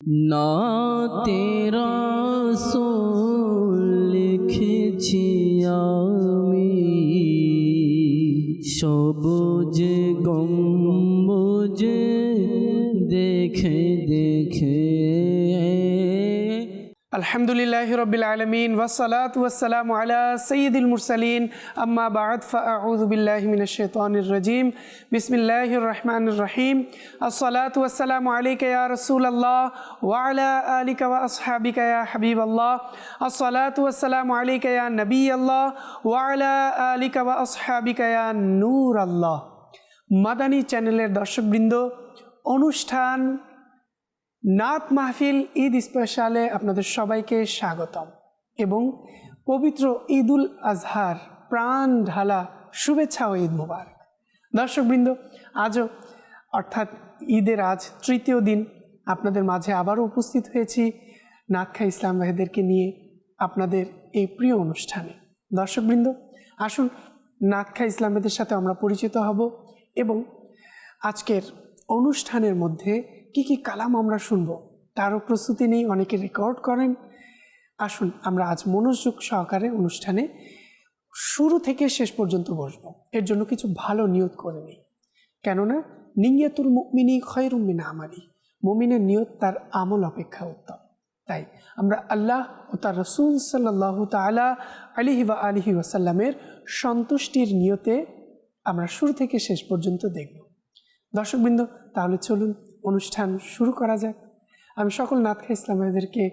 না তেরা সোল লিখেছি আমি সবুজে গম্বুজে দেখে দেখে। আলহামদুলিল্লাহি রাব্বিল আলামিন ওয়াসসালাতু ওয়াসসালামু আলা সাইয়্যিদিল মুরসালিন আম্মা বা'দ ফাআউযু বিল্লাহি মিনাশ শাইতানির রাজীম বিসমিল্লাহির রহমানির রহিম আসসালাতু ওয়াসসালামু আলাইকা ইয়া রাসূলুল্লাহ ওয়া আলা আলিকা ওয়া আসহাবিকা ইয়া হাবিবাল্লাহ আসসালাতু ওয়াসসালামু আলাইকা ইয়া নবিয়াল্লাহ ওয়া আলা আলিকা ওয়া আসহাবিকা ইয়া নূরাল্লাহ। মাদানী চ্যানেলের দর্শকবৃন্দ, অনুষ্ঠান নাত মাহফিল ঈদ স্পেশালে আপনাদের সবাইকে স্বাগতম এবং পবিত্র ঈদুল আজহার প্রাণ ঢালা শুভেচ্ছা ও ঈদ মুবারক। দর্শকবৃন্দ, আজও অর্থাৎ ঈদের আজ তৃতীয় দিন আপনাদের মাঝে আবারও উপস্থিত হয়েছি নাতখা ইসলাম ভাইদেরকে নিয়ে আপনাদের এই প্রিয় অনুষ্ঠানে। দর্শকবৃন্দ, আসুন নাতখা ইসলাম ভাইদের সাথে আমরা পরিচিত হব এবং আজকের অনুষ্ঠানের মধ্যে কি কি কালাম আমরা শুনবো তারও প্রস্তুতি নেই, অনেকে রেকর্ড করেন। আসুন আমরা আজ মনোযোগ সহকারে অনুষ্ঠানে শুরু থেকে শেষ পর্যন্ত বসবো। এর জন্য কিছু ভালো নিয়ত করে নিই, কেননা নিয়তুল মুমিনি খায়রুম মিন আমালি, মুমিনের নিয়ত তার আমল অপেক্ষা উত্তম। তাই আমরা আল্লাহ ও তার রাসূল সাল্লাল্লাহু তাআলা আলাইহি ওয়া আলিহি ওয়াসাল্লামের সন্তুষ্টির নিয়তে আমরা শুরু থেকে শেষ পর্যন্ত দেখব। দর্শকবৃন্দ, তাহলে চলুন অনুষ্ঠান শুরু করা যাক। আমি সকল নাতখা ইসলামীদেরকে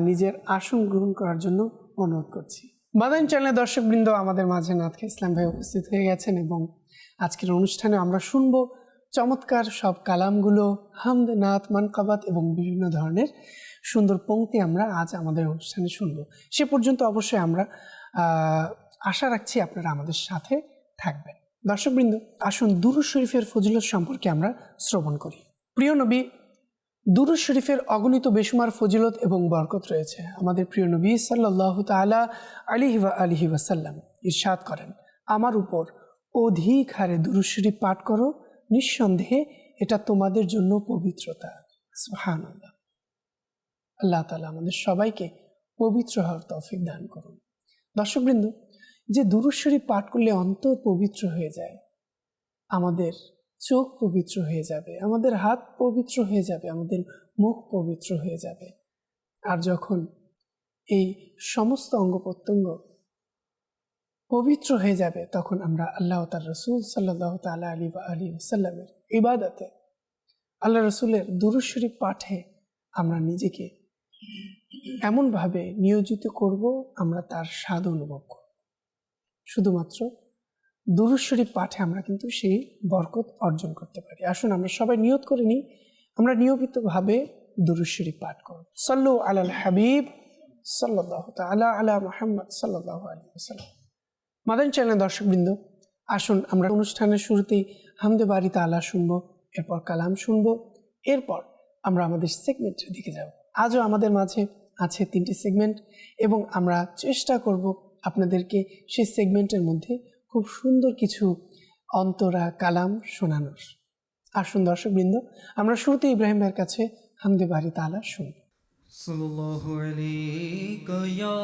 নিজের আসন গ্রহণ করার জন্য অনুরোধ করছি। মাদানী চ্যানেলের দর্শকবৃন্দ, আমাদের মাঝে নাতখা ইসলাম ভাই উপস্থিত হয়ে গেছেন এবং আজকের অনুষ্ঠানে আমরা শুনবো চমৎকার সব কালামগুলো, হামদ, নাত, মানকাবাত এবং বিভিন্ন ধরনের সুন্দর পংক্তি আমরা আজ আমাদের অনুষ্ঠানে শুনবো। সে পর্যন্ত অবশ্যই আমরা আশা রাখছি আপনারা আমাদের সাথে থাকবেন। দর্শকবৃন্দ, আসুন দুরূদ শরীফের ফজিলত সম্পর্কে আমরা শ্রবণ করি। প্রিয় নবী, দুরূদ শরীফের অগণিত বেশুমার ফজিলত এবং বরকত রয়েছে। আমাদের প্রিয় নবী সাল্লাল্লাহু তাআলা আলাইহি ওয়া আলিহি ওয়াসাল্লাম ইরশাদ করেন, আমার উপর অধিক হারে দুরূদ শরীফ পাঠ করো, নিঃসন্দেহে এটা তোমাদের জন্য পবিত্রতা। সুবহানাল্লাহ। আল্লাহ তাআলা আমাদের সবাইকে পবিত্র হওয়ার তৌফিক দান করুন। দর্শকবৃন্দ, যে দুরূদ শরীফ পাঠ করলে অন্তর পবিত্র হয়ে যায়, আমাদের চোখ পবিত্র হয়ে যাবে, আমাদের হাত পবিত্র হয়ে যাবে, আমাদের মুখ পবিত্র হয়ে যাবে। আর যখন এই সমস্ত অঙ্গ প্রত্যঙ্গ পবিত্র হয়ে যাবে, তখন আমরা আল্লাহ তার রাসূল সাল্লাল্লাহু তাআলা আলাইহি ওয়া আলিহি ওয়াসাল্লামের ইবাদতে, আল্লাহ রাসূলের দুরূদ শরীফ পাঠে আমরা নিজেকে এমনভাবে নিয়োজিত করব, আমরা তার স্বাদ অনুভব করব। শুধুমাত্র দুরূদ শরীফ পাঠে আমরা কিন্তু সেই বরকত অর্জন করতে পারি। আসুন আমরা সবাই নিয়ত করে নিই, আমরা নিয়মিতভাবে দুরূদ শরীফ পাঠ করব। সাল্লু আলাল হাবিব সাল্লাল্লাহু তাআলা আলা মুহাম্মদ সাল্লাল্লাহু আলাইহি ওয়াসাল্লাম। মাদানী চ্যানেলের দর্শকবৃন্দ, আসুন আমরা অনুষ্ঠানের শুরুতেই হামদে বারি তাআলা শুনবো, এরপর কালাম শুনবো, এরপর আমরা আমাদের সেগমেন্টের দিকে যাব। আজও আমাদের মাঝে আছে 3টি সেগমেন্ট এবং আমরা চেষ্টা করব আপনাদেরকে সেই সেগমেন্টের মধ্যে খুব সুন্দর কিছু অন্তরা কালাম শোনানোর। আসুন দর্শকবৃন্দ, আমরা শুরুতে ইব্রাহিম ভাইয়ের কাছে হামদে বারি তাআলা শুনব। সাল্লাল্লাহু আলাইকা ইয়া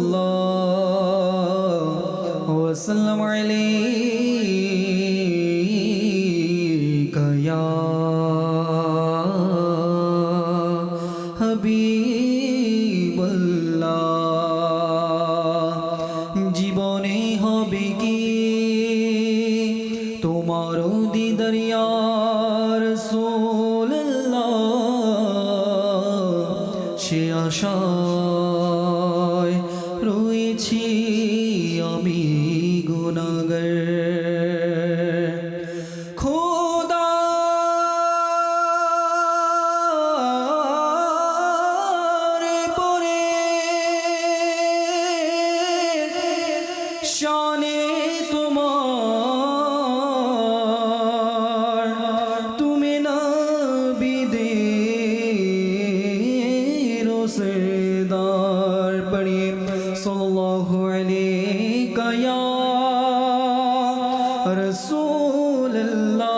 রাসূলুল্লাহ ওয়া সাল্লামু আলাইকা ইয়া জীবনে হবে কি তোমার দিদার ইয়া রাসূলুল্লাহ, সে আশায় রয়েছি আমি গুনাহগার। শানে তোমার তুমি নবীদের सरदार पढ़िए सल्लल्लाहु अलैहि या रसूलल्लाह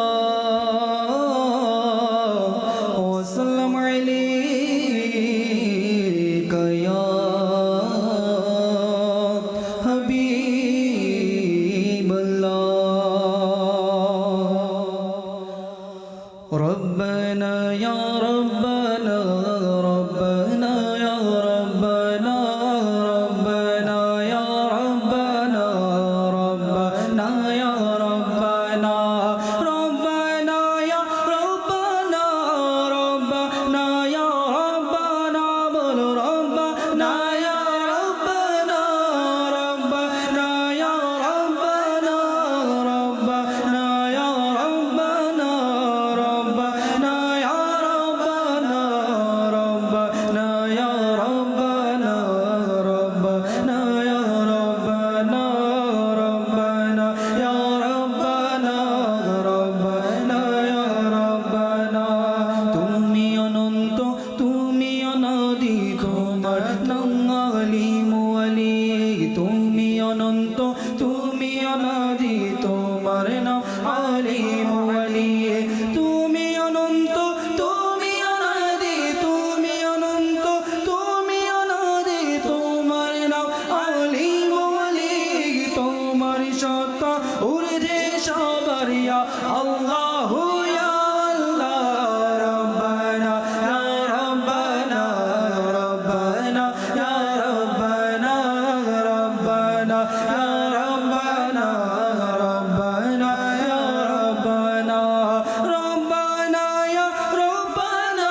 वसल्लम अलैका या हबीबल्लाह रब्बना या रब्बना रब्बना या रब्बना रब्बना या रब्बना रब्बना या रब्बना रब्बना या रब्बना रब्बना या रब्बना बोलो रब्बना या रब्बना रब्बना या रब्बना रब्बना या रब्बना रब्बना या रब्बना रब्बना या रब्बना रब्बना या रब्बना रब्बना या रब्बना रब्बना या रब्बना তুমি অনন্ত তুমি অনাদি তোমার নাম আলিম ওয়ালি তুমি অনন্ত তুমি অনাদি তোমার নাম আলিম ওয়ালি তুমি অনন্ত তুমি অনাদি তুমি অনন্ত তুমি অনাদি তোমার নাম আলিম ওয়ালি তোমার সত্তা ঊর্ধ্বে সবার ইয়া আল্লাহ ইয়া আল্লাহ রব্বানা ইয়া রব্বানা রব্বানা ইয়া রব্বানা রব্বানা ইয়া রব্বানা রব্বানা ইয়া রব্বানা রব্বানা ইয়া রব্বানা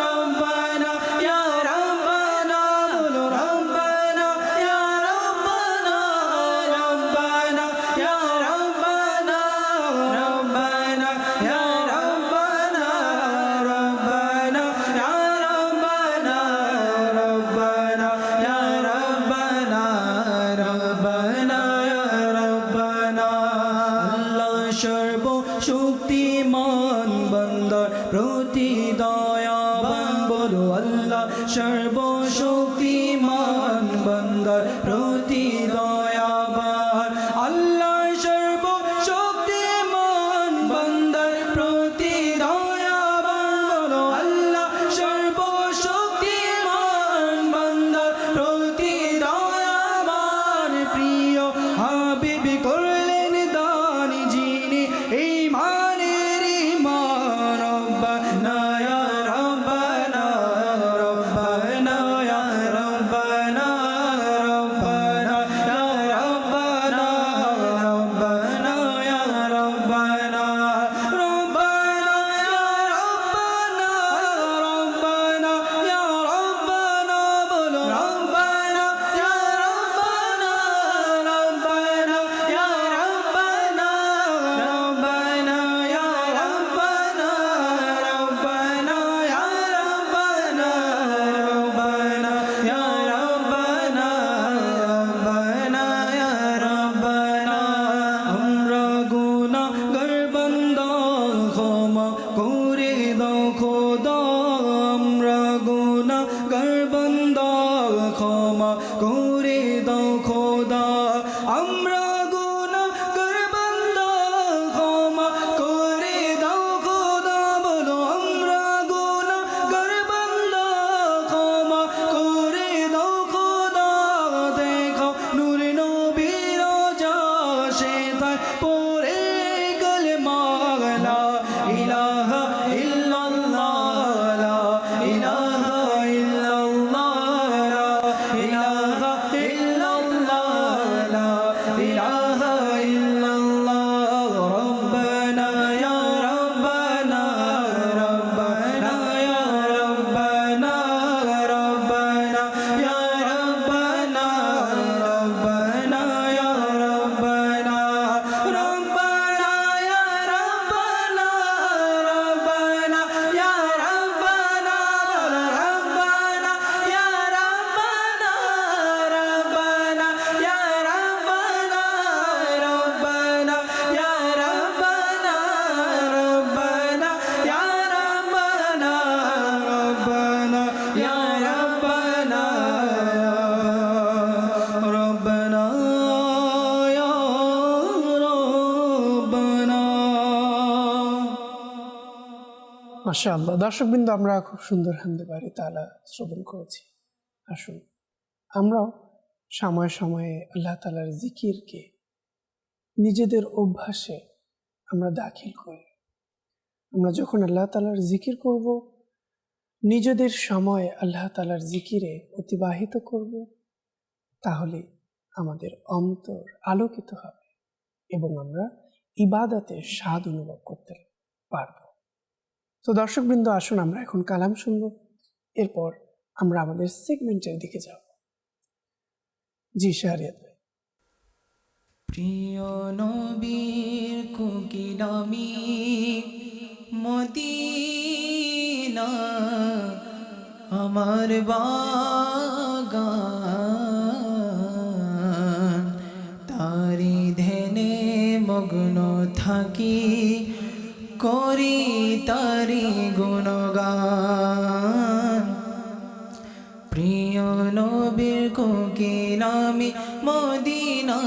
রব্বানা ইয়া রব্বানা বলো রব্বানা ইয়া রব্বানা রব্বানা ইয়া রব্বানা রব্বানা ইয়া রব্বানা রব্বানা ইয়া রব্বানা রব্বানা ইয়া রব্বানা রব্বানা ইয়া রব্বানা আল্লাহ সর্ব শক্তিমান বান্দার প্রতি দয়াবান বলো আল্লাহ সর্ব শক্তিমান বান্দার প্রতি দয়াবান আল্লাহ সর্ব শক্তিমান বান্দার প্রতি দয়াবান বলো আল্লাহ সর্ব শক্তিমান বান্দার প্রতি দয়াবান প্রিয় হাবিব করলেন দান যিনি ঈমানের ঈমান রব্বানা ইয়া রব্বানা রব্বানা মাশাআল্লাহ। দর্শকবৃন্দ, আমরা খুব সুন্দর হামদে বাড়ি তাআলা শ্রবণ করেছি। আসুন আমরাও সময়ে সময়ে আল্লাহ তাআলার জিকিরকে নিজেদের অভ্যাসে আমরা দাখিল করি। আমরা যখন আল্লাহ তাআলার জিকির করব, নিজেদের সময় আল্লাহ তাআলার জিকিরে অতিবাহিত করব, তাহলে আমাদের অন্তর আলোকিত হবে এবং আমরা ইবাদতের স্বাদ অনুভব করতে পারব। তো দর্শকবৃন্দ, আসুন আমরা এখন কালাম শুনব, এরপর আমরা আমাদের সেগমেন্টের দিকে যাব। জি শাহরিয়াত ভাই। প্রিয় নবীর কোকিলামি মদিনা আমার বাগান, তারি ধ্যানে মগ্ন থাকি করি তারি গুণগান। প্রিয় নবীর কোকিলামি মদিনা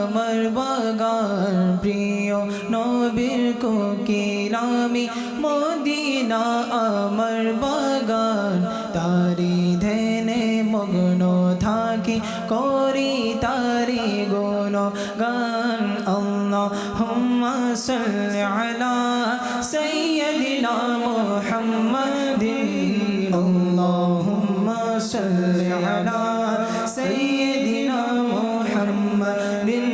আমার বাগান, প্রিয় নবীর কোকিলামি মদিনা আমার বাগান, তারি ধ্যানে মগ্ন থাকি করি তারি গুণগান। আল্লাহুম্মা সাল্লি আলা সাইয়্যিদিনা মুহাম্মাদিন, আল্লাহুম্মা সাল্লি আলা সাইয়্যিদিনা মুহাম্মাদিন,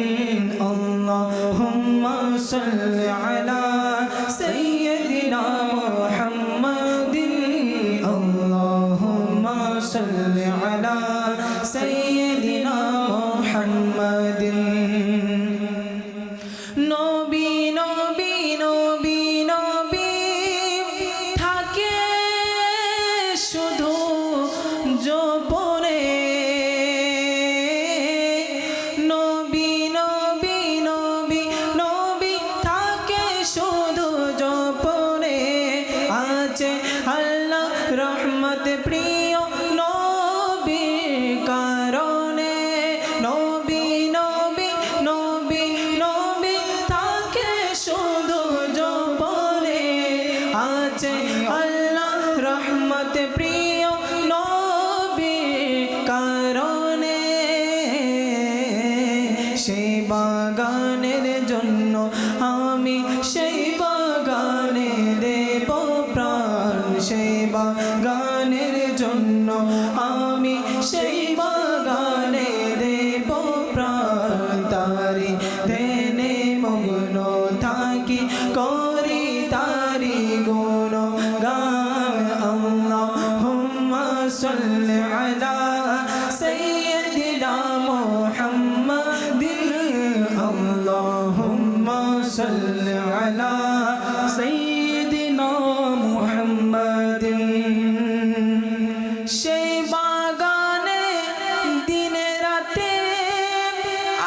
আল্লাহুম্মা সাল্লি আলা সাইয়্যিদিনা মুহাম্মাদিন, আল্লাহুম্মা সাল্লি আলা সাইয়্যিদিনা মুহাম্মাদিন। নবী নবী নবী নবী থাকে শুধু জপনে, নবী নবী নবী নবী থাকে শুধু জপনে, আছে আল্লাহ রহমত প্রিয় নবীর কারণে, নবী নবী নবী নবী থাকে শুধু জপনে, আছে আল্লাহ রহমত প্রিয় নবীর কারণে। সেই বাগানের জন্য আমি সেই বাগানে দেব প্রাণ, সেই বাগানের জন্য আমি সেই বাগানে দেব প্রাণ, তারি ধ্যানে মগ্ন থাকি করি তারি গুণগান। আল্লাহুম্মা সাল্লি আলা সাইয়্যিদিনা মুহাম্মাদিন, আল্লাহুম্মা সাল্লি আলা সাইয়্যিদিনা মুহাম্মাদিন। সেই বাগানে দিনে রাতে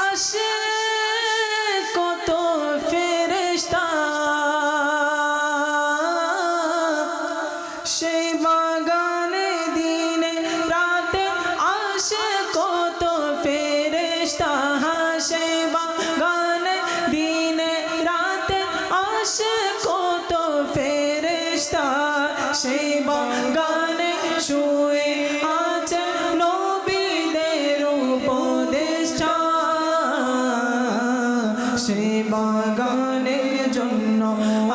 আসে কত ফেরেশতা, সেই বাগানে দিনে রাতে আসে কত ফেরেশতা, সেই বাগানে দিনে রাতে আসে কত ফেরেশতা, সেই বাগানে শুয়ে আছে নবীদের উপদেষ্টা, সেই বাগানের জন্য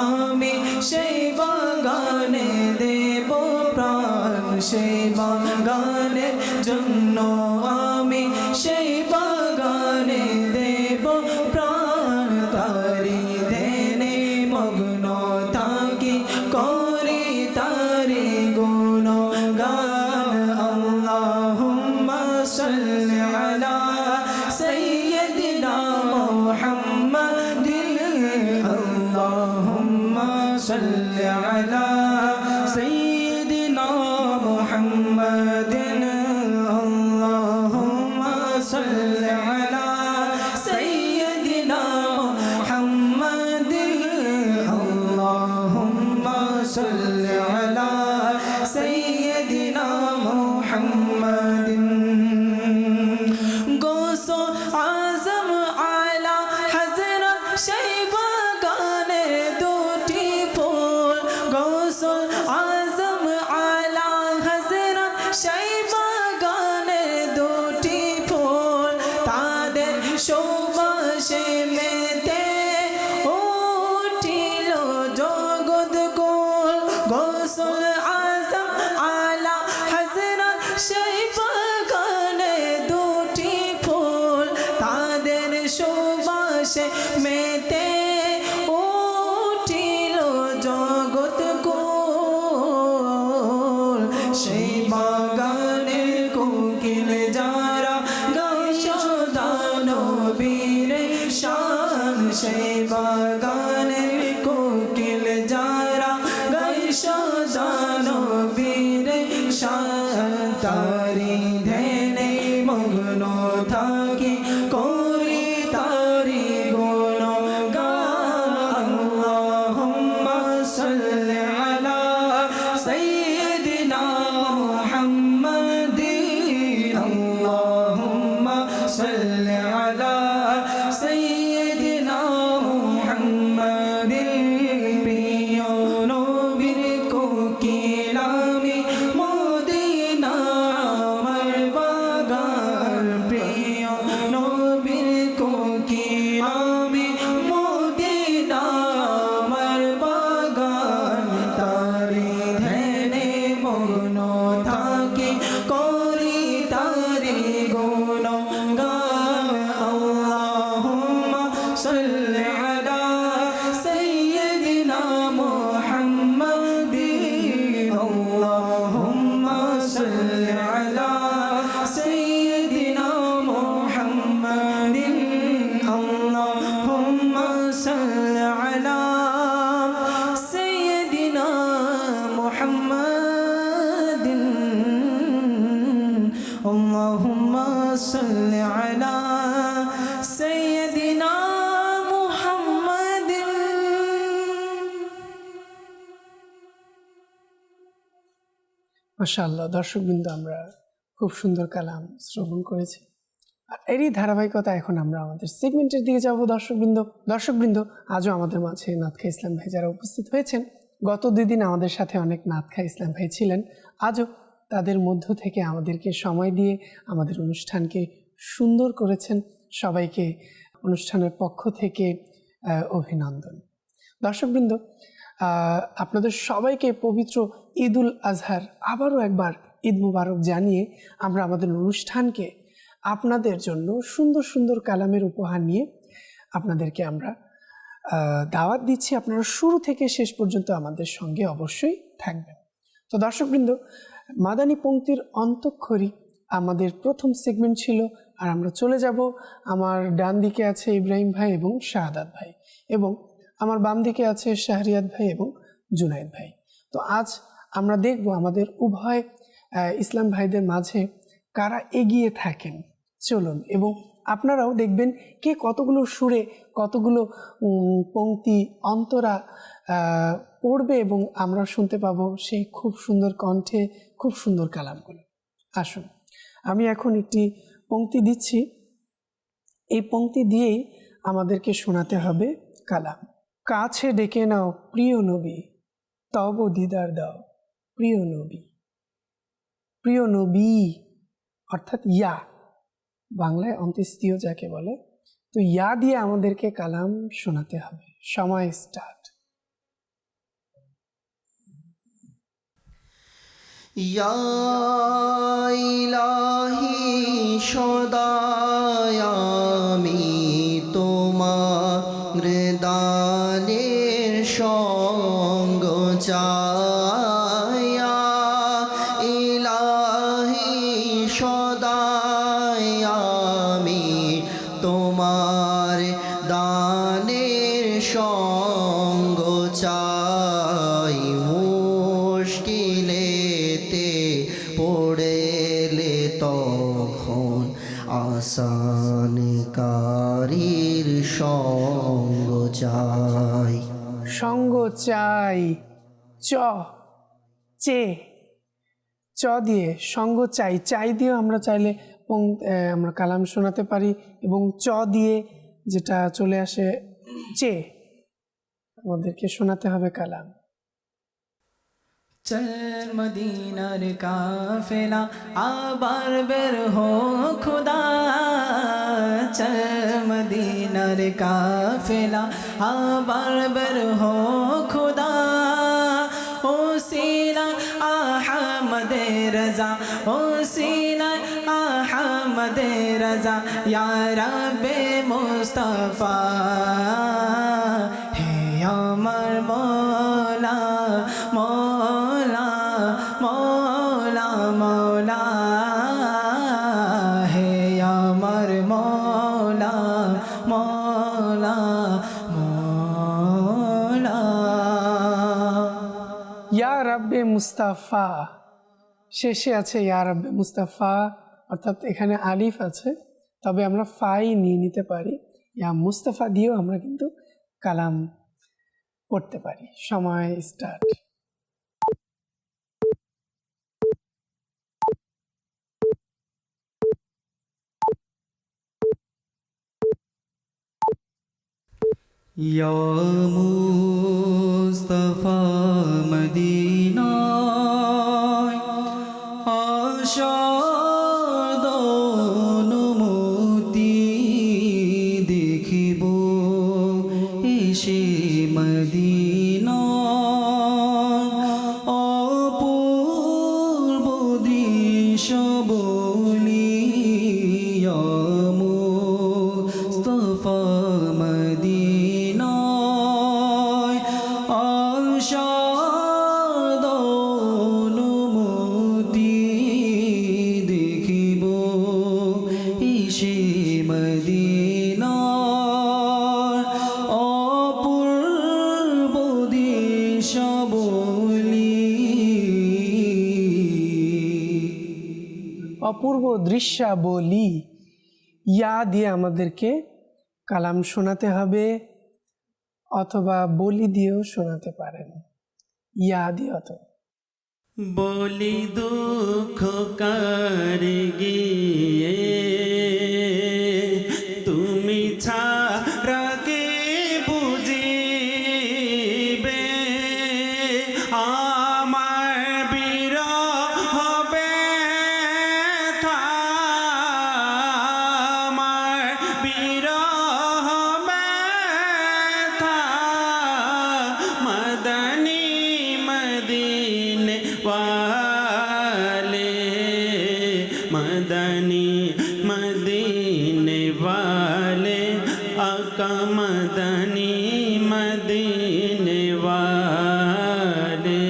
আমি সেই বাগানে দেব প্রাণ, সেই বাগানের জন্য আমি সেই বাগানে দেব প্রাণ, তারি ধ্যানে মগ্ন থাকি করি তারি গুণগান। আল্লাহুম্মা সাল্লি আলা সাইয়্যিদিনা মুহাম্মাদিন, আল্লাহুম্মা সাল্লি আলা সাইয়্যিদিনা মুহাম্মাদিন, আল্লাহুম্মা সাল্লি আলা সাইয়্যিদিনা মুহাম্মাদিন, আল্লাহুম্মা সাল্লি আলা সাইয়্যিদিনা মুহাম্মাদিন। গোসো আজম আলা হযরত সেই বাগানের দুটি ফুল, গোসো গানেতে উঠিল জগৎ কুল সেই বাগানের কোকিল যারা গায় সদা নবীর শান সেই বাগানের কোকিল যারা গায় সদা নবীর শান তারি ধ্যানে মগ্ন থাকি করি তারি গুণগান আল্লাহুম্মা সাল্লি আলা সাইয়্যিদিনা মুহাম্মাদিন আল্লাহুম্মা সাল্লি আলা সাইয়্যিদিনা মুহাম্মাদিন প্রিয় নবীর কোকিল আমি মদিনা আমার বাগান প্রিয় নবীর কোকিল আমি মদিনা আমার বাগান তারি ধ্যানে মগ্ন থাকি করি তারি গুণগান আল্লাহুম্মা সাল্লি আলা সাইয়্যিদিনা মুহাম্মাদিন আল্লাহুম্মা সাল্লি আলা সাইয়্যিদিনা মুহাম্মাদিন আল্লাহুম্মা সাল্লি আলা সাইয়্যিদিনা মুহাম্মাদিন আল্লাহুম্মা সাল্লি আলা সাইয়্যিদিনা মুহাম্মাদিন। মাশাআল্লাহ, দর্শকবৃন্দ আমরা খুব সুন্দর কালাম শ্রবণ করেছি। আর এরই ধারাবাহিকতা এখন আমরা আমাদের সেগমেন্টের দিকে যাব। দর্শকবৃন্দ আজও আমাদের মাঝে নাতখা ইসলাম ভাই যারা উপস্থিত হয়েছেন, গত 2 দিন আমাদের সাথে অনেক নাতখা ইসলাম ভাই ছিলেন, আজও তাদের মধ্য থেকে আমাদেরকে সময় দিয়ে আমাদের অনুষ্ঠানকে সুন্দর করেছেন। সবাইকে অনুষ্ঠানের পক্ষ থেকে অভিনন্দন। দর্শকবৃন্দ, আপনাদের সবাইকে পবিত্র ঈদুল আজহার আবারও একবার ঈদ মুবারক জানিয়ে আমরা আমাদের অনুষ্ঠানকে আপনাদের জন্য সুন্দর সুন্দর কালামের উপহার নিয়ে আপনাদেরকে আমরা দাওয়াত দিচ্ছি। আপনারা শুরু থেকে শেষ পর্যন্ত আমাদের সঙ্গে অবশ্যই থাকবেন। তো দর্শকবৃন্দ, মাদানী পংক্তির অন্তঃক্ষরী আমাদের প্রথম সেগমেন্ট ছিল, আর আমরা চলে যাব। আমার ডান দিকে আছে ইব্রাহিম ভাই এবং শাহাদাত ভাই, এবং আমার বাম দিকে আছে শাহরিয়াত ভাই এবং জুনায়েদ ভাই। তো আজ আমরা দেখব আমাদের উভয় ইসলাম ভাইদের মাঝে কারা এগিয়ে থাকেন। চলুন, এবং আপনারাও দেখবেন কে কতগুলো সুরে কতগুলো পংক্তি অন্তরা পড়বে, এবং আমরা শুনতে পাবো সেই খুব সুন্দর কণ্ঠে খুব সুন্দর কালামগুলো। আসুন, আমি এখন একটি পংক্তি দিচ্ছি, এই পংক্তি দিয়েই আমাদেরকে শোনাতে হবে কালাম। কাছে ডেকে নাও প্রিয় নবী, তব দিদার দাও প্রিয় নবী। প্রিয় নবী অর্থাৎ ইয়া, বাংলায় অন্ত্যেষ্টিয় যাকে বলে, তো ইয়া দিয়ে আমাদেরকে কালাম শোনাতে হবে। সময় স্টার্ট। ইয়া ইলাহি সদায় আমি তোমার দানের সঙ্গ চাই। ইয়া ইলাহি সদায় আমি তোমার দানের সঙ্গ চাই। মুশকিলেতে পড়েলে তখন আসানকারীর সঙ্গ চাই। সঙ্গ চাই, চ চে চ দিয়ে সঙ্গ চাই, চাই দিয়েও আমরা চাইলে আমরা কালাম শোনাতে পারি, এবং চ দিয়ে যেটা চলে আসে চে, আমাদেরকে শোনাতে হবে কালাম। চল মদিনার কাফেলা আবার বের হো খুদা, চল মদিনার কাফেলা আবার বের হো খুদা। ও সিনা আহমদ রজা, ও সিনা আহমদ আমাদের রাজা ইয়া রাব্বে মুস্তাফা হে আমার মৌলা মৌলা মৌলা মৌলা হে আমার মৌলা মৌলা মৌলা ইয়া রাব্বে মুস্তাফা, শেষে আছে ইয়া রাব্বে মুস্তাফা, অর্থাৎ এখানে আলিফ আছে, তবে আমরা ফাই নিয়ে নিতে পারি। ইয়া মুস্তাফা দিয়েও আমরা কিন্তু কালাম পড়তে পারি। সময় স্টার্ট। ইয়া মুস্তাফা মদিনায় আশাদ অনুমতি দেখিব এসে মদিনায় অপূর্ব দৃশ্য বলি ইয়া মুস্তাফা মদিনায় আশাদ অনুমতি দেখিব এসে মদিনায় অপূর্ব দৃশ্য বলি অপূর্ব দৃশ্যাবলী, ইয়া দিয়ে আমাদেরকে কালাম শোনাতে হবে অথবা বলি দিয়েও শোনাতে পারেন। ইয়া দিয়ে অথবা বলি দুঃখ কার গিয়ে তুমি ছাড়া কে বুঝিবে আমার বিরহ ব্যথা আমার বিরহ ব্যথা মদনী মদিনে वाले मदनी मदीने वाले आका मदनी मदीने वाले।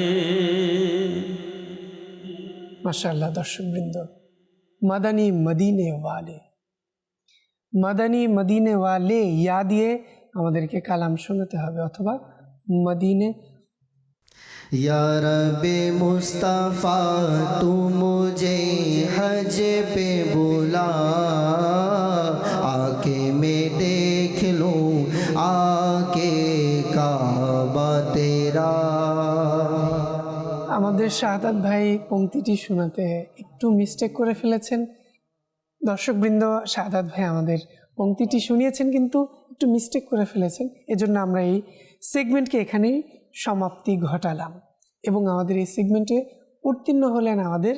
মাশাআল্লাহ দর্শকবৃন্দ, মাদানী মদিনে ওয়ালে, মাদানী মদিনে ওয়ালে ইয়া দিয়ে আমাদেরকে কালাম শোনাতে হবে অথবা মদিনে। या रब्बे मुस्तफ़ा तू मुझे हज पे बुला आके मैं देख लूँ आके काबा तेरा। আমাদের শাহাদাত ভাই পংক্তিটি শোনাতে একটু মিস্টেক করে ফেলেছেন। দর্শকবৃন্দ, শাহাদাত ভাই আমাদের পংক্তিটি শুনিয়েছেন কিন্তু একটু মিস্টেক করে ফেলেছেন, এজন্য আমরা এই সেগমেন্টকে এখানেই সমাপ্তি ঘটালাম এবং আমাদের এই সেগমেন্টে উত্তীর্ণ হলেন আমাদের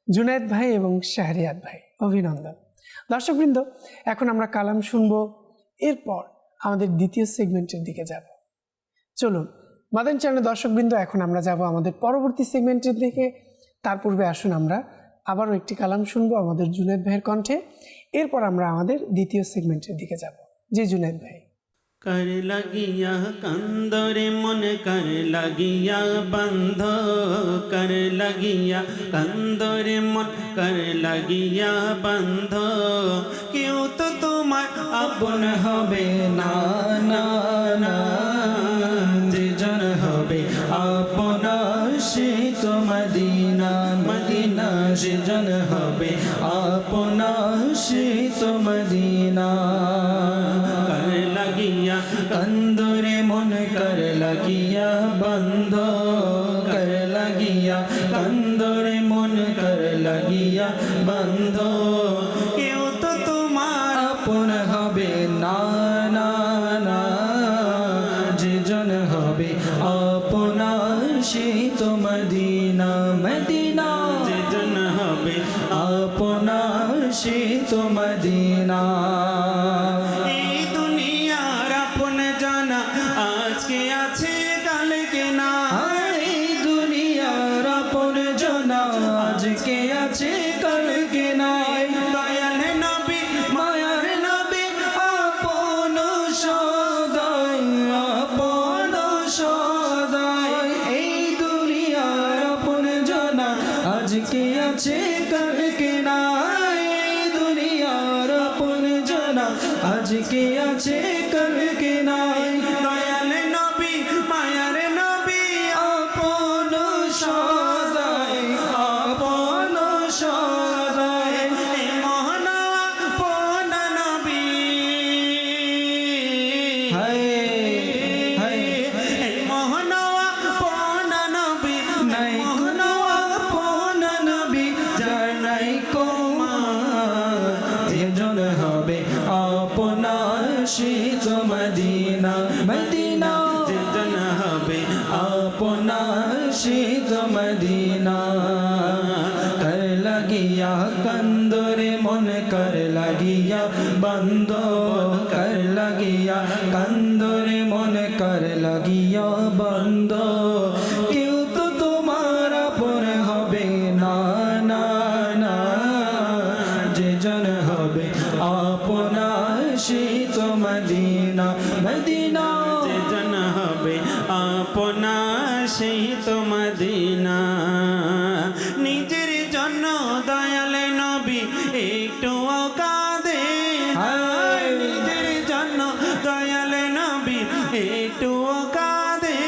জুনায়েদ ভাই এবং শাহরিয়াত ভাই। অভিনন্দন। দর্শকবৃন্দ, এখন আমরা কালাম শুনব, এরপর আমাদের দ্বিতীয় সেগমেন্টের দিকে যাব। চলুন মাদান চ্যানেলের দর্শকবৃন্দ, এখন আমরা যাব আমাদের পরবর্তী সেগমেন্টের দিকে। তার পূর্বে আসুন আমরা আবারও একটি কালাম শুনবো আমাদের জুনায়েদ ভাইয়ের কণ্ঠে, এরপর আমরা আমাদের দ্বিতীয় সেগমেন্টের দিকে যাব। জি জুনায়েদ ভাই। कर लगिया कंदरे मन कर लगिया बंध कर लगिया कंदरे मन कर लगिया बंध क्यों तो तुम्हार अपन हबे ना ना ना जे जन हबे अपन से तो मदीना मदीना जे जन हबे अपन से तो मदीना कर लगिया कंदरे मन कर लगिया बंध कर लगिया कंदरे मन कर लगिया बंध क्यों तो तुम्हार अपन हबे ना ना ना जे जन हबे अपना से तो मदीना मदीना जे जन हबे अपना से तो मदीना। আজকে আছে কালকে নাই, দয়াল নবী মায়ার নবী আপন সদাই, আপন সদাই, এই মহানা আপন নবী হায় হায় এই মহানা আপন নবী নাই কোনো আপন নবী যার নাই কোমা, যেজন হবে আপনার শীত মদিনা, মদিনা যেজন হবে আপনার শীত মদিনা। কর লাগিয়া কন্দরে মন কর লাগিয়া বন্ধ, কর লাগিয়া কন্দরে মন কর লাগিয়া বন্ধ, কেউ তো তোমার আপন হবে না, না না, যেজন হবে আপনার শীত মদিনা, মদিনা যেজন হবে আপনার সেই তো মদিনা। নিজের জন্য দয়াল নবী একটু কাঁদে না, নিজের জন্য দয়াল নবী একটু কাঁদে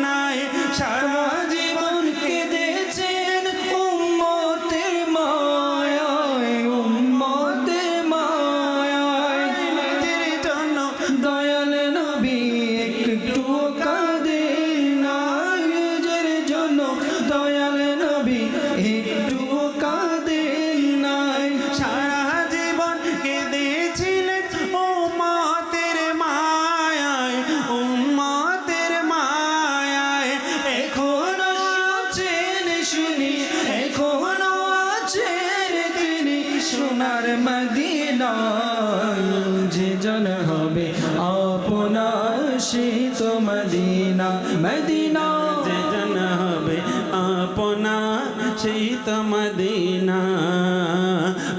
নাই, সারা জীবন কেঁদেছেন উম্মতের মায়ায়, উম্মতের মায়ায়, নিজের জন্য দয়াল নবী একটু কাঁদেন না, নিজের জন্য দয়াল নবী একটু কাঁদেন নাই, সারা জীবন কেঁদেছিলেন উম্মতের মায়ায়, উম্মতের মায়ায়। এখনো আছেন শুনি, এখনো আছেন তিনি সোনার মদিনায়, যেজন হবে আপনার শীত মদিনা, মদিনা যেজন হবে আপনার সেই তো মদিনা।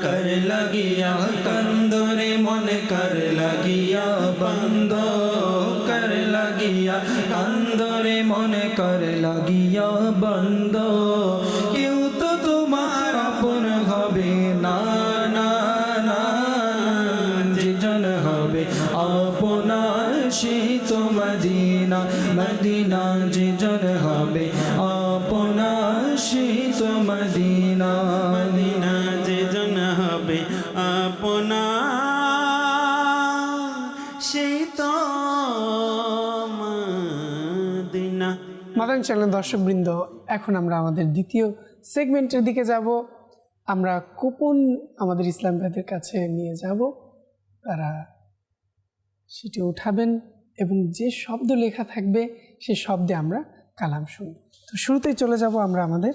কর লাগিয়া কন্দরে মন কর লাগিয়া বন্ধ, কর লাগিয়া কন্দরে মন কর লাগিয়া বন্ধ, কেউ তো তোমার আপন হবে না, না না, যেজন হবে আপনার শীত মদিনা, মদিনা যেজন হবে আপনার শীত মদিনা, মদিনা যেজন হবে আপনার সেই তো মদিনা। মাদান চ্যানেল দর্শকবৃন্দ, এখন আমরা আমাদের দ্বিতীয় সেগমেন্টের দিকে যাব। আমরা কুপন আমাদের ইসলাম ভাইদের কাছে নিয়ে যাব, তারা সেটি উঠাবেন এবং যে শব্দ লেখা থাকবে সে শব্দে আমরা কালাম শুনব। তো শুরুতেই চলে যাব আমরা আমাদের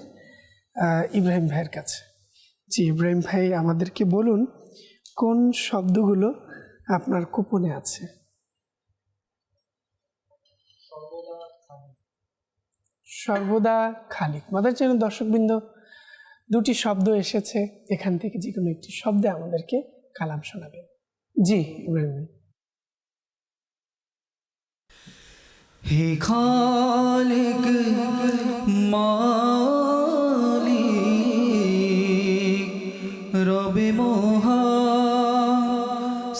ইব্রাহিম ভাইয়ের কাছে। জি ইব্রাহিম ভাই, আমাদেরকে বলুন কোন শব্দগুলো আপনার কুপনে আছে। সর্বদা খালিক। মাদার চ্যানেল দর্শকবৃন্দ, দুটি শব্দ এসেছে, এখান থেকে যে কোনো একটি শব্দে আমাদেরকে কালাম শোনাবেন। জি ইব্রাহিম ভাই। হে খালিক মালিক রবে মহান,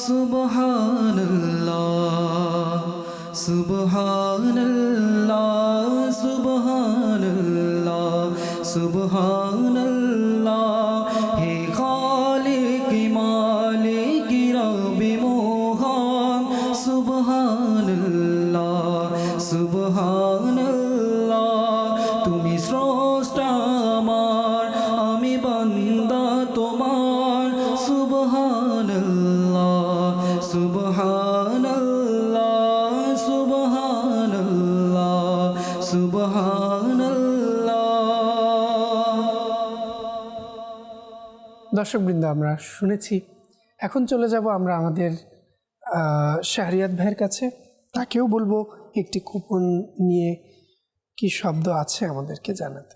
সুবহানাল্লাহ সুবহানাল্লাহ সুবহানাল্লাহ সুবহানাল্লাহ, হে খালিক মালিক রবে মহান, সুবহানাল্লাহ সুবহানাল্লাহ, তুমি স্রষ্টা আমার, আমি বান্দা তোমার, সুবহানাল্লাহ সুবহানাল্লাহ সুবহানাল্লাহ সুবহানাল্লাহ। দর্শকবৃন্দ, আমরা শুনেছি, এখন চলে যাব আমরা আমাদের শাহরিয়াত ভাইয়ের কাছে। তাকেও বলবো একটি কুপন নিয়ে কি শব্দ আছে আমাদেরকে জানাতে।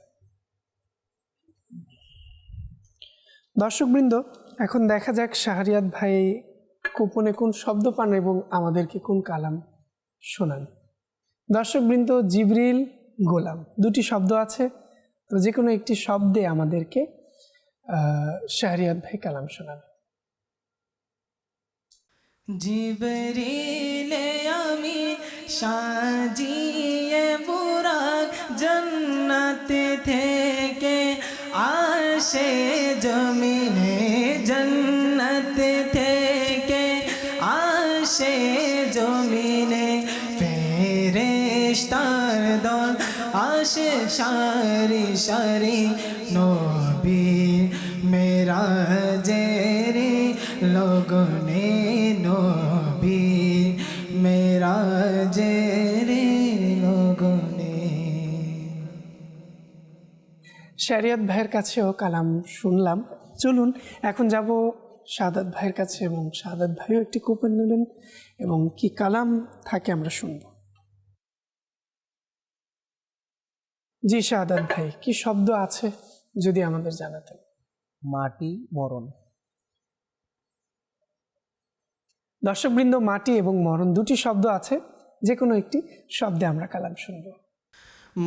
দর্শকবৃন্দ, এখন দেখা যাক শাহরিয়াত ভাই কুপনে কোন শব্দ পান এবং আমাদেরকে কোন কালাম শোনান। দর্শকবৃন্দ, জিবরিল, গোলাম দুটি শব্দ আছে, তো যে কোনো একটি শব্দে আমাদেরকে শাহরিয়াত ভাই কালাম শোনান। জিবরিলে আমি সাজিয়ে বুরাক জান্নাত থেকে আসে জমিনে, জান্নাত থেকে আসে জমিনে, ফেরেশতার দল আসে সারি সারি, নবী মেরাজের লগনে, নবী মেরাজের লগনে। শরিয়ত ভাইয়ের কাছেও কালাম শুনলাম। চলুন এখন যাব শাহাদাত ভাইয়ের কাছে, এবং শাহাদাত ভাইও একটি কুপন নেবেন এবং কি কালাম থাকে আমরা শুনব। জি শাহাদাত ভাই, কি শব্দ আছে যদি আমাদের জানাতেন। মাটি মরণ। দর্শকবৃন্দ, মাটি এবং মরণ দুটি শব্দ আছে, যে কোনো একটি শব্দে আমরা কালাম শুনব।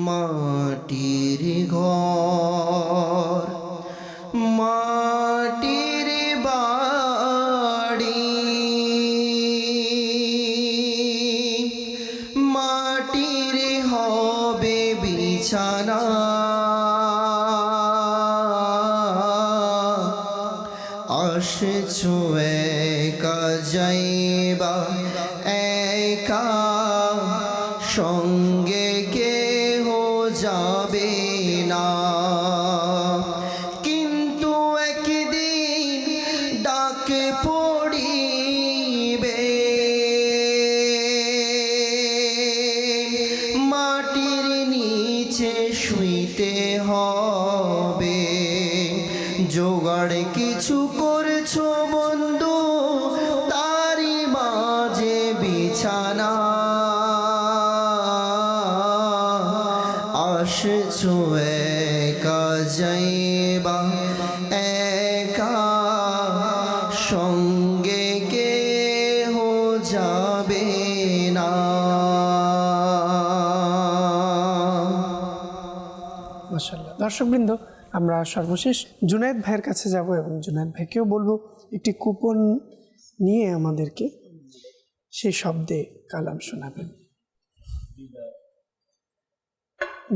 মাটির ঘর, মাটির বাড়ি, মাটির হবে বিছানা, আসছো একা যাইবা একা, সঙ্গে কেহ যাবে না, কিন্তু একদিন ডাকে পড়িবে, মাটির নিচে শুইতে হবে, জোগাড় কিছু করছো বন্ধু, তারি মাঝে বিছানা, আসছো একা যাইবা একা, সঙ্গে কেহ যাবে না। মাশাআল্লাহ। দর্শকবৃন্দ, আমরা সর্বশেষ জুনায়েদ ভাইয়ের কাছে যাব এবং জুনায়েদ ভাইকেও বলবো একটি কুপন নিয়ে আমাদেরকে সেই শব্দে কালাম শোনাবেন।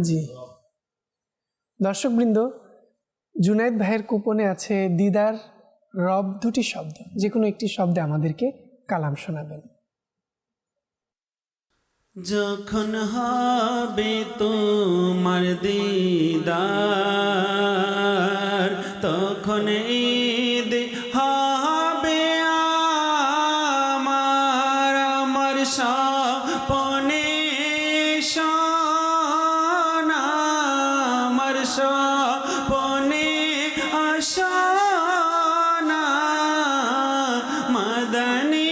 জি দর্শকবৃন্দ, জুনায়েদ ভাইয়ের কুপনে আছে দিদার, রব, দুটি শব্দ, যে কোনো একটি শব্দে আমাদেরকে কালাম শোনাবেন। যখন হবে তোমার দিদার, তখন ঈদ হবে আমার, আমার স্বপনে সোনা, আমার স্বপনে আসনা, মদনী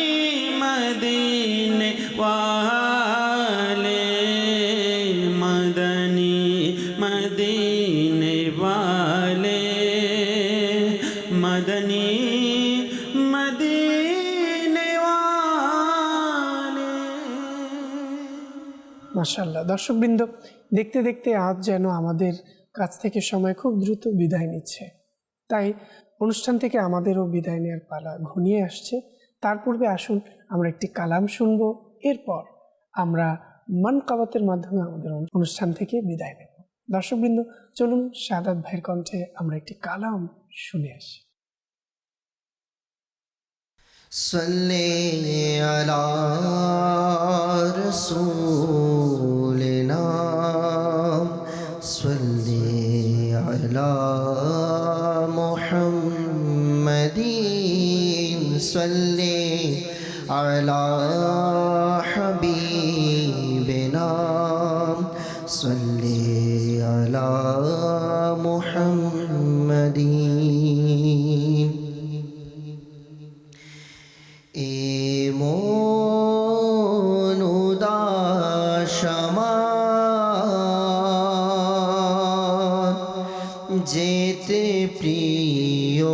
মদিনে वाले, मदनी मदीने वाले, मदनी मदीने वाले। মাশাআল্লাহ। দর্শকবৃন্দ, দেখতে দেখতে আজ যেন আমাদের কাছ থেকে সময় খুব দ্রুত বিদায় নিচ্ছে, তাই অনুষ্ঠান থেকে আমাদেরও বিদায় নেওয়ার পালা ঘনিয়ে আসছে। তার পূর্বে আসুন আমরা একটি কালাম শুনব, এরপর আমরা মানকাবাতের মাধ্যমে আমাদের অনুষ্ঠান থেকে বিদায় নেব। দর্শকবৃন্দ, চলুন শাহাদাত ভাইয়ের কণ্ঠে আমরা একটি কালাম শুনে আসি। সাল্লি আলা রাসূলিনা, সাল্লি আলা মুহাম্মাদিন, সাল্লি আলা হাবিবিনা, সাল্লি আলা মুহাম্মাদিন। এমন উদাস আমার, যেতে প্রিয়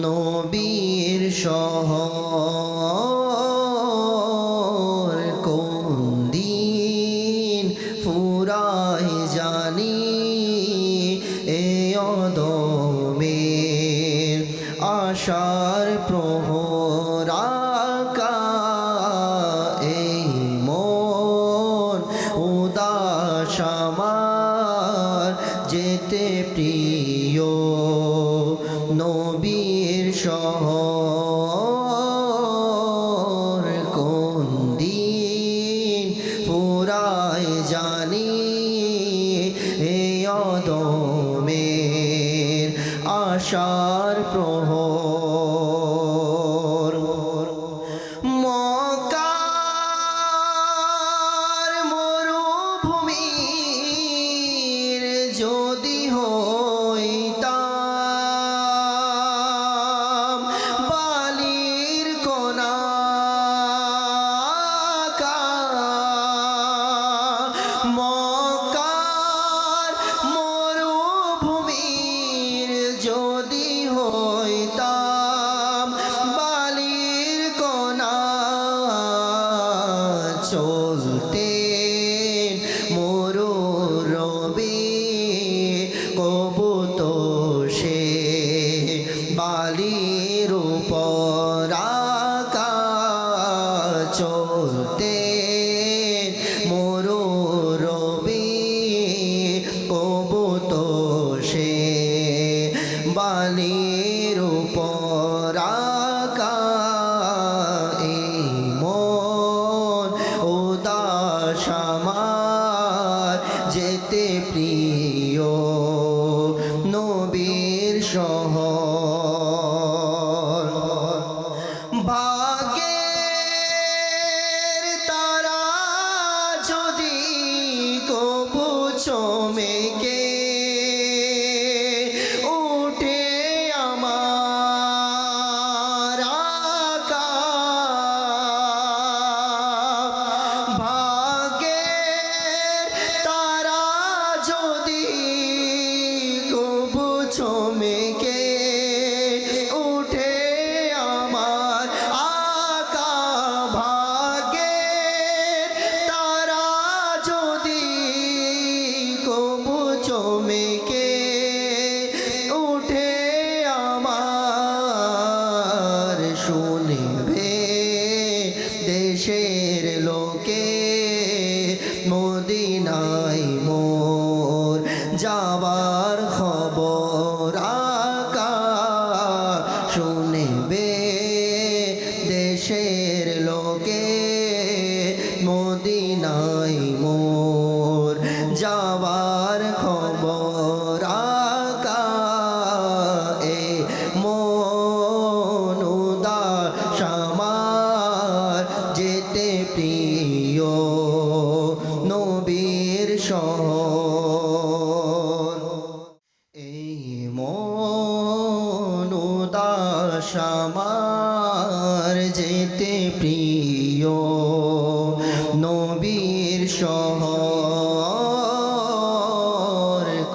নবীর শহর, কোন দিন ফুরাই জানি এ অদমের আশার প্রহরা, চলতেন মোরো রবি কবুতো সে বালির উপর আকাশ চলতেন মোরো রবি কবুতো সে বালির উপর আকাশ এই মন উদাস আমার যেতে প্রিয় নবীর শহর ভাগ্যের তারা যদি কবু চমেকে উঠে আমার আকাশ ভাগ্যের তারা যদি কবু চমেকে উঠে আমার আকাশ ভাগ্যের তারা যদি কবু চমেকে উঠে আমার শুনবে দেশের লোকে মদিনায় মোর যাবার খবর আকাশ শুনবে দেশের লোকে মদিনায় মোর যাবার খবর আকাশ এ মন উদাস আমার যেতে প্রিয় নবীর শহর এই মন উদাস আমার যেতে প্রিয় নবীর শহর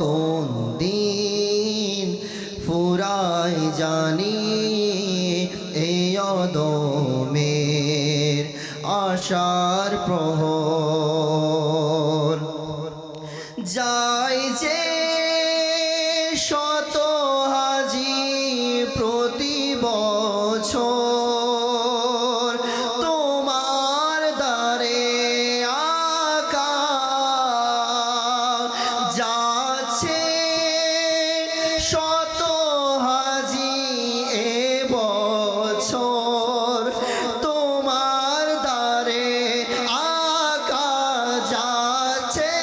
কোন দিন ফুরায় জানি এই অদমের আশার প্রহর যাই যে শত হাজি প্রতি বছর তোমার দ্বারে আকাশ যাচ্ছে শত হাজি এ বছর তোমার দ্বারে আকাশ যাচ্ছে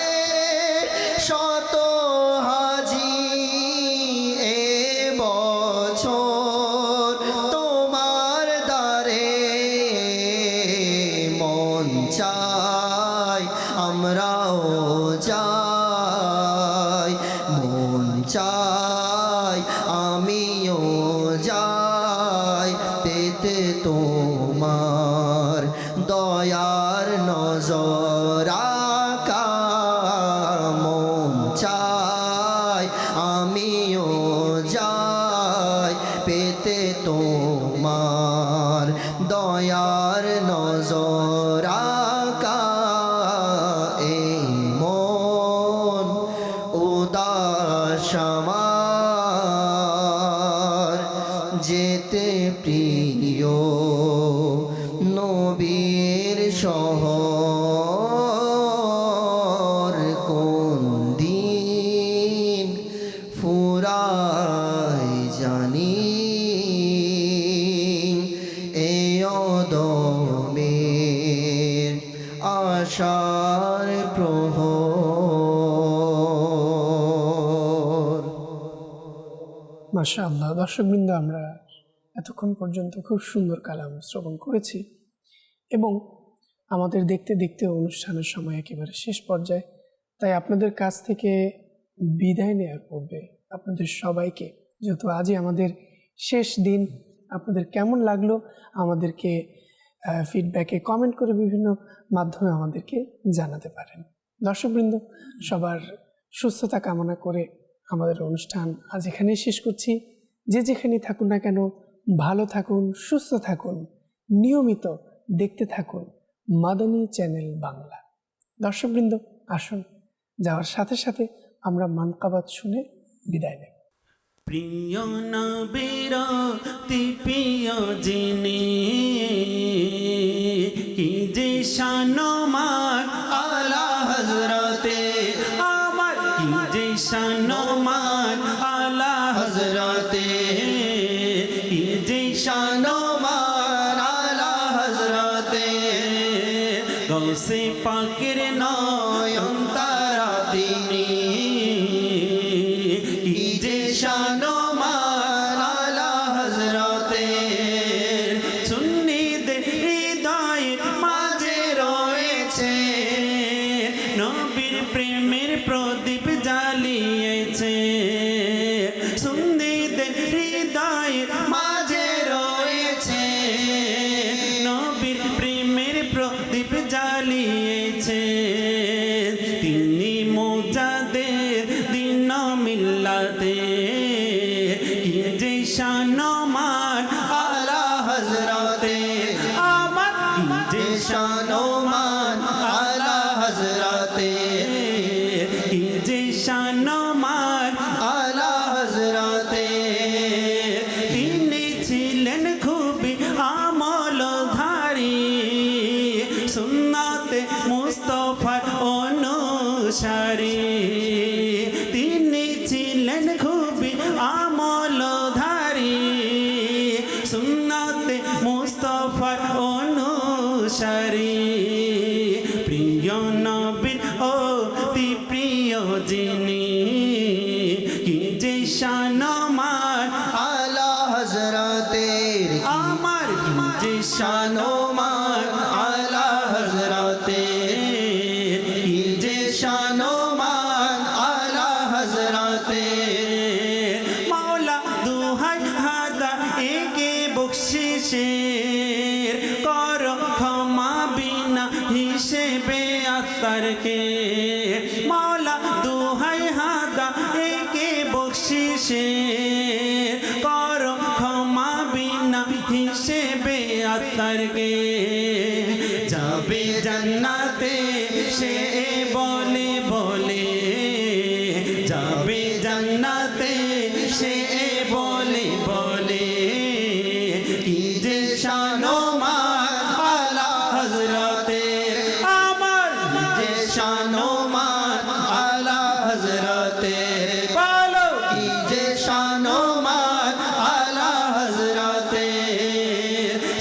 শত হাজি এ বছর তোমার দ্বারে মন চাই আমরাও যাই মন চাই আমিও যাই পেতে তোমার দয়ার নজর আকাশ মন চাই আমিও যাই পেতে তোমার দয়ার নজর আকাশ এই মন উদাস আমার যেতে প্রিয় নবীর শহর কোন দিন ফুরায় জানি এই অদমের আশার প্রহর মাশাআল্লাহ। দর্শকবৃন্দ, আমরা এতক্ষণ পর্যন্ত খুব সুন্দর কালাম শ্রবণ করেছি এবং আমাদের দেখতে দেখতে অনুষ্ঠানের সময় একেবারে শেষ পর্যায়ে। তাই আপনাদের কাছ থেকে বিদায় নেওয়ার পূর্বে আপনাদের সবাইকে, যেহেতু আজই আমাদের শেষ দিন, আপনাদের কেমন লাগলো আমাদেরকে ফিডব্যাকে কমেন্ট করে বিভিন্ন মাধ্যমে আমাদেরকে জানাতে পারেন। দর্শকবৃন্দ, সবার সুস্থতা কামনা করে আমাদের অনুষ্ঠান আজ এখানেই শেষ করছি। যে যেখানেই থাকুন না কেন, ভালো থাকুন, সুস্থ থাকুন, নিয়মিত দেখতে থাকুন মাদানী চ্যানেল বাংলা। দর্শকবৃন্দ, আসুন যাওয়ার সাথে সাথে আমরা মানকাবাত শুনে বিদায় নেব। প্রিয় নবীর অতি প্রিয় যিনি, কি যে শানমান আলা হযরতে আমার, কি যে শানমান আলা হযরতে, কি যে শানমান আলা হযরতে, গৌসে পাকের নয়ন তারা তিনি, কি যে শানমান আলা হযরতে, সুন্নিদের হৃদয়ের মাঝে রয়েছে, নবীর প্রেমের প্রদীপ জ্বালিয়েছে, সুন্নিদের হৃদয়ের মাঝে রয়েছে, নবীর প্রেমের প্রদীপ জ্বালিয়েছে, তিনি মুজাদ্দিদ দিন মিল্লাতে, কি যে শানমান আলা হযরতে আমার, কি যে শানমান আলা হযরতে, কি যে শানমান আলা হযরতে, তিনি ছিলেন খুবই আমলধারী, সুন্নাতে মুস্তাফার অনুসারী, তিনি ছিলেন খুবই আমলধারী, সুন্নাতে মুস্তাফার অনুসারী, প্রিয় নবীর অতি প্রিয় যিনি, কি যে শানমান আলা হযরতের আমার, কি যে শানমান আলা হযরতে, কি যে শানমান আলা হযরতে, মাওলা দুহাই হাদা একে বখশিশের কর ক্ষমা বিনা হিসেবে আত্মারকে, মাওলা দুহাই হাদা একে বখশিশের কর ক্ষমা বিনা হিসেবে আত্মারকে, যাবে জান্নাতে সে বলে বলে, যাবে জান্নাতে সে বলে বলে, কি যে শানমান আলা হযরতে আমার, কি যে শানমান আলা হযরতে, বলো কি যে শানমান আলা হযরতে,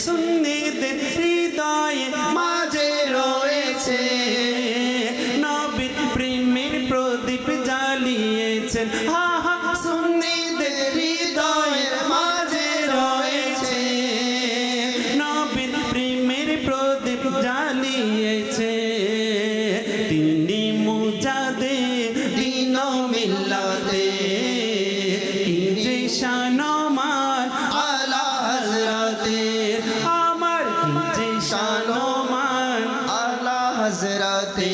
সুন্নিদের হৃদয়ে মাঝে রয়েছে, নবীর প্রেমের প্রদীপ জ্বালিয়েছেন, হা হা সুন্নিদের হৃদয়ের মাঝে রয়েছে, নবীর প্রেমের প্রদীপ জ্বালিয়েছে, তিনি মুজাদ্দিদ দিন মিল্লাতে, কি যে শানমান আলা হযরতে আমার, কি যে শানমান আলা হযরতে।